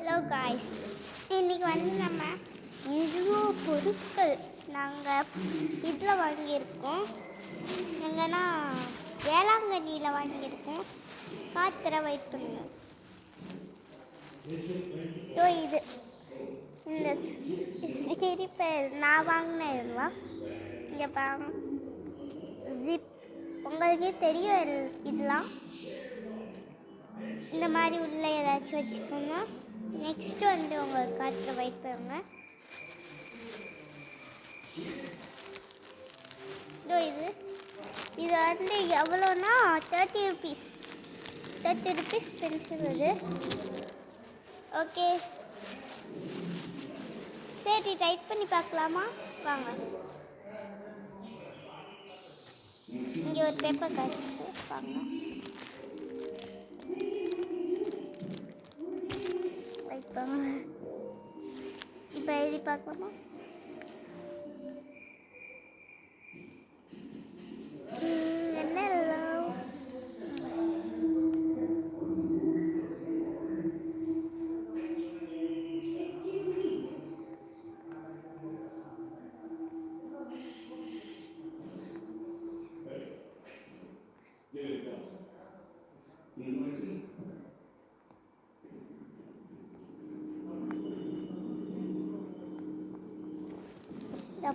Hello guys, இன்றைக்கி வந்து நம்ம இவ்வளோ பொருட்கள் நாங்கள் இதில் வாங்கியிருக்கோம். எங்கன்னா வேளாங்கண்ணியில் வாங்கியிருக்கோம். காத்திர வெயிட் பண்ணுங்க. இது இந்த சிரிப்பை நான் வாங்கினேன். இங்கே பாருங்க, ஜிப் உங்களுக்கே தெரியும். இதெல்லாம் இந்த மாதிரி உள்ளே ஏதாச்சும் வச்சுக்கோங்க. நெக்ஸ்ட்டு வந்து உங்களுக்கு காற்று வெயிட் பண்ணுங்க. இது வந்து எவ்வளோன்னா 30 rupees பென்சில் இது. ஓகே, சரி டைட் பண்ணி பார்க்கலாமா? வாங்க. இங்கே ஒரு பேப்பர் காய்ச்சி வாங்க. இப்போ எழுதி பார்க்கலாமா? என்ன எழுதலாம்?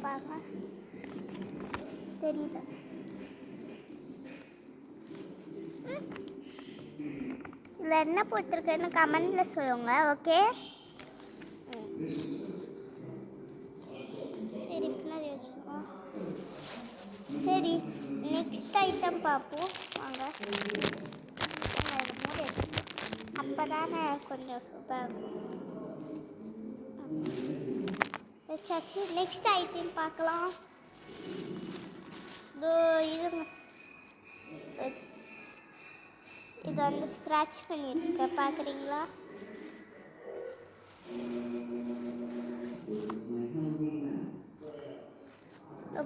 பாருங்க, தெரியுது. இதில் என்ன போட்டிருக்கேன்னு கமெண்டில் சொல்லுங்க. ஓகே, சரி பின்னாடி வச்சுக்கோம். சரி, நெக்ஸ்ட் ஐட்டம் பார்ப்போம் வாங்க. அப்போ தானே கொஞ்சம் சூப்பராக இருக்கும். நெக்ஸ்ட் ஐட்டம் பார்க்கலாம். இது வந்து ஸ்க்ராட்ச் பண்ணியிருக்க பார்க்குறீங்களா?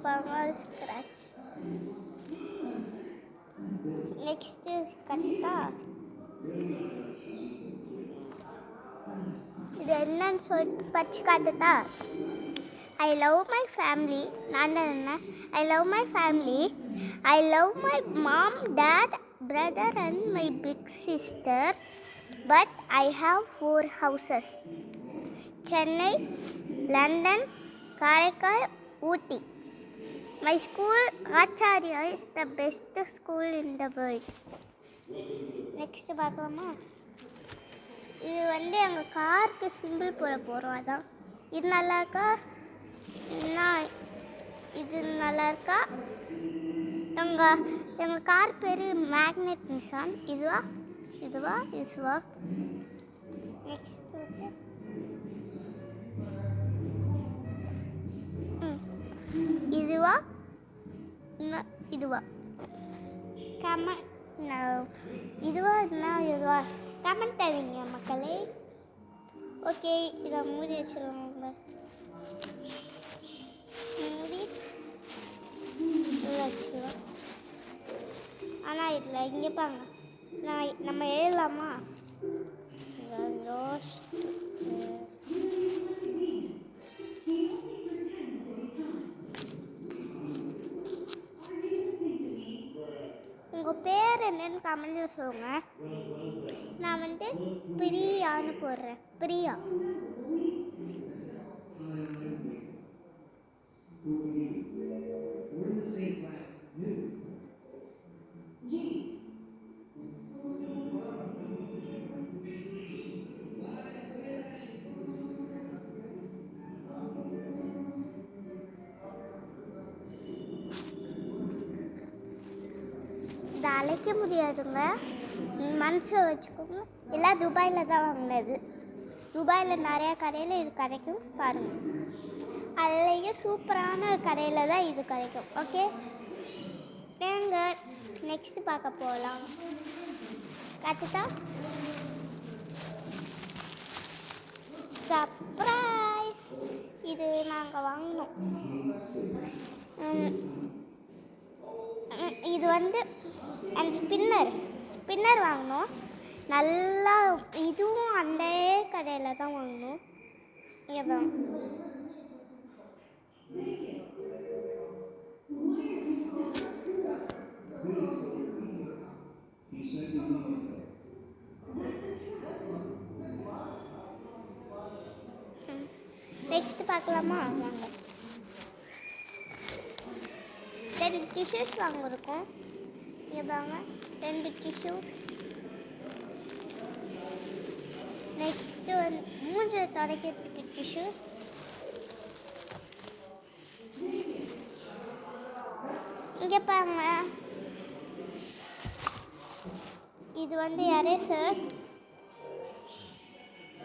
பாருங்க, ஸ்க்ராட்ச். நெக்ஸ்ட்டு கரெக்டா இது என்னன்னு சொல்லி படிச்சு காட்டுதா? I love my family. I love my family. I love my mom, dad, brother and my big sister. But I have 4 houses. Chennai, London, Karaikal, Ooty. My school, Acharya, is the best school in the world. Next பார்க்கலாமா? இது வந்து எங்கள் காருக்கு simple போட போகிறோம். அதான் இது நல்லா இருக்கா? இது நல்லா இருக்கா? எங்கள் கார் பேர் மேக்னெட் நிசான். இதுவா? நெக்ஸ்ட் இதுவா? இதுவா கமெண்ட் தருவீங்க மக்களே. ஓகே, இதை மூடி வச்சுருவாங்க. மூடி வச்சுருவோம். ஆனால் இல்லை, இங்கே பாருங்க. நம்ம எழுதலாமா? உங்கள் பேர் என்னன்னு கமெண்ட்ல சொல்லுங்க. நான் வந்து பிரியான்னு போடுறேன். பிரியா. இதை அழைக்க முடியாதுங்க, மனசில் வச்சுக்கோங்க. எல்லாம் துபாயில் தான் வாங்கினது. துபாயில் நிறையா கடையில் இது கிடைக்கும் பாருங்கள். அதுலேயும் சூப்பரான கடையில் தான் இது கிடைக்கும். ஓகே, நெக்ஸ்ட் பார்க்க போகலாம். கற்றுட்டா சர்ப்ரைஸ். இது நாங்கள் வாங்கினோம். இது வந்து அந்த ஸ்பின்னர் வாங்கினோம். நல்லா இதுவும் அந்த கடையில் தான் வாங்கணும். இதான் நெக்ஸ்ட் பார்க்கலாமா? வாங்க. 2 டிஷ்யூஸ் வாங்கிருக்கோம். இங்கே பாருங்க 2 டிஷ்யூஸ். நெக்ஸ்ட்டு வந்து மூஞ்சி துடைக்கிறதுக்கு டிஷ்யூஸ். இங்கே பாருங்க, இது வந்து எரேசர்.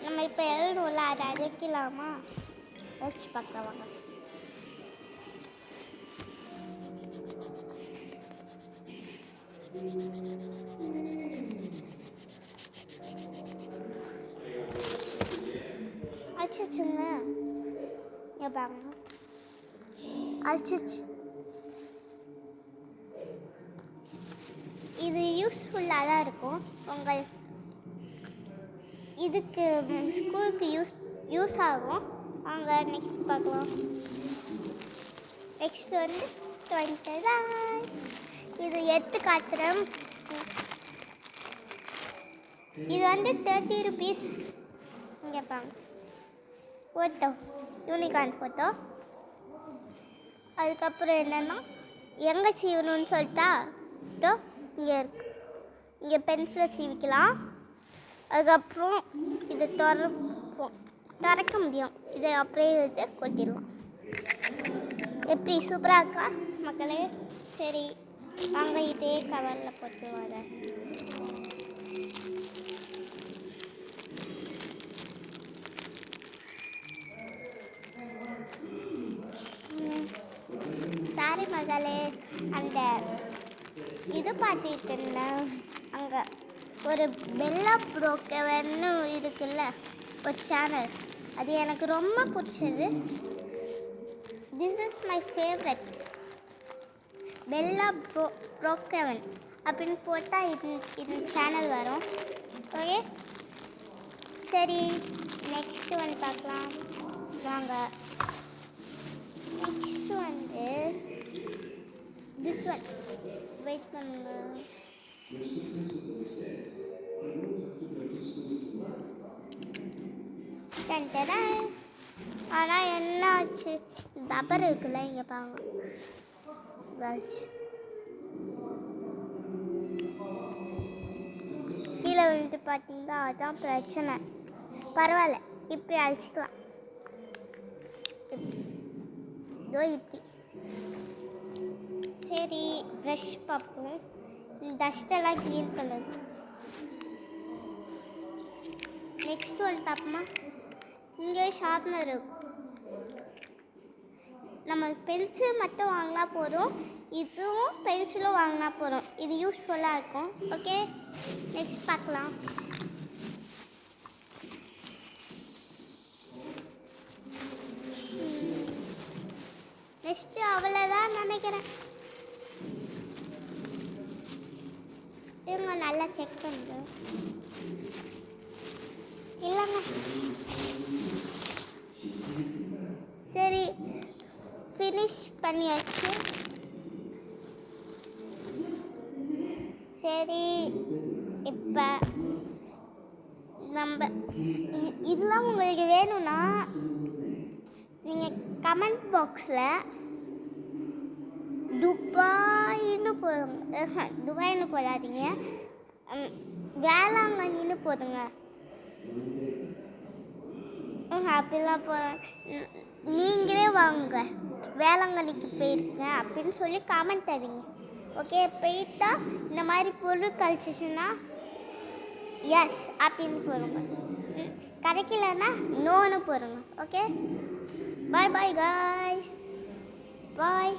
நம்ம இப்போ எழுதுவோம்ல, அதை அழைக்கலாமா? வச்சு பார்க்கலாம் வாங்க. அடிச்சுங்க. இங்கே பாருங்க, அடிச்சிச்சு. இது யூஸ்ஃபுல்லாக தான் இருக்கும். உங்கள் இதுக்கு ஸ்கூலுக்கு யூஸ் ஆகும். வாங்க நெக்ஸ்ட் பார்க்கலாம். நெக்ஸ்ட் வந்து 20. இது எடுத்து காட்டுறேன். இது வந்து 30 rupees. இங்கே பாருங்க, ஃபோட்டோ, யூனிகார்ன் ஃபோட்டோ. அதுக்கப்புறம் என்னென்னா எங்கே சீவணும்னு சொல்லிட்டா இங்கே இருக்கு. இங்கே பென்சிலை சீவிக்கலாம். அதுக்கப்புறம் இதை திறக்க முடியும். இதை அப்படியே வச்சு கொட்டிடலாம். எப்படி சூப்பராக இருக்கா மக்களே? சரி வாங்க, இதே கவரில் போட்டு வர. சாரி மகளே, அந்த இது பார்த்துட்டு இருந்தேன். அங்கே ஒரு பெல்லா ப்ரோக்கவன்னு இருக்குல்ல, ஒரு சேனல். அது எனக்கு ரொம்ப பிடிச்சது. This is my favourite. பெல்லா ப்ரோக்கவன் அப்படின்னு போட்டால் இது சேனல் வரும். ஓகே சரி, நெக்ஸ்ட்டு வந்து பார்க்கலாம் வாங்க. நெக்ஸ்ட் வந்து திஸ் ஒன். வெயிட் பண்ணுங்க. ஆனால் என்ன ஆச்சு, ரப்பர் இருக்குல்ல, இங்கே பாருங்க, கீழே விழுந்து பார்த்தீங்கன்னா அதுதான் பிரச்சனை. பரவாயில்ல, இப்படி அழிச்சிக்கலாம். இப்படி சரி, ப்ரஷ் பார்ப்போம். டஸ்டெல்லாம் க்ளீன் பண்ணுது. நெக்ஸ்ட் ஒன் பார்ப்போமா? இங்கே ஷார்ப்னர் இருக்கும். நம்ம பென்சில் மட்டும் வாங்கினா போதும், இதுவும் பென்சிலும் வாங்கினா போதும். இது யூஸ்ஃபுல்லாக இருக்கும். ஓகே நெக்ஸ்ட் பார்க்கலாம். நெக்ஸ்ட்டு அவ்வளோதான் நினைக்கிறேன். இவங்க நல்லா செக் பண்ணுங்க. இல்லைங்க, சரி ஃபினிஷ் பண்ணியாச்சு. சரி, இப்போ நம்ம இதெல்லாம் உங்களுக்கு வேணும்னா நீங்கள் கமெண்ட் பாக்ஸில் துபாய்னு போடுங்க. துபாய்னு போடாதீங்க, வேளாங்கண்ணின்னு போடுங்க. அப்படிலாம் நீங்களே வாங்க, வேளாங்கண்ணிக்கு போயிருங்க அப்படின்னு சொல்லி கமெண்ட் தரீங்க. ஓகே, போயிட்டா இந்த மாதிரி பொருள் கழிச்சிச்சுன்னா எஸ் அப்படின்னு போடுங்க. கிடைக்கலன்னா நோன்னு போடுங்க. ஓகே, பாய் பாய் காய்ஸ், பாய்.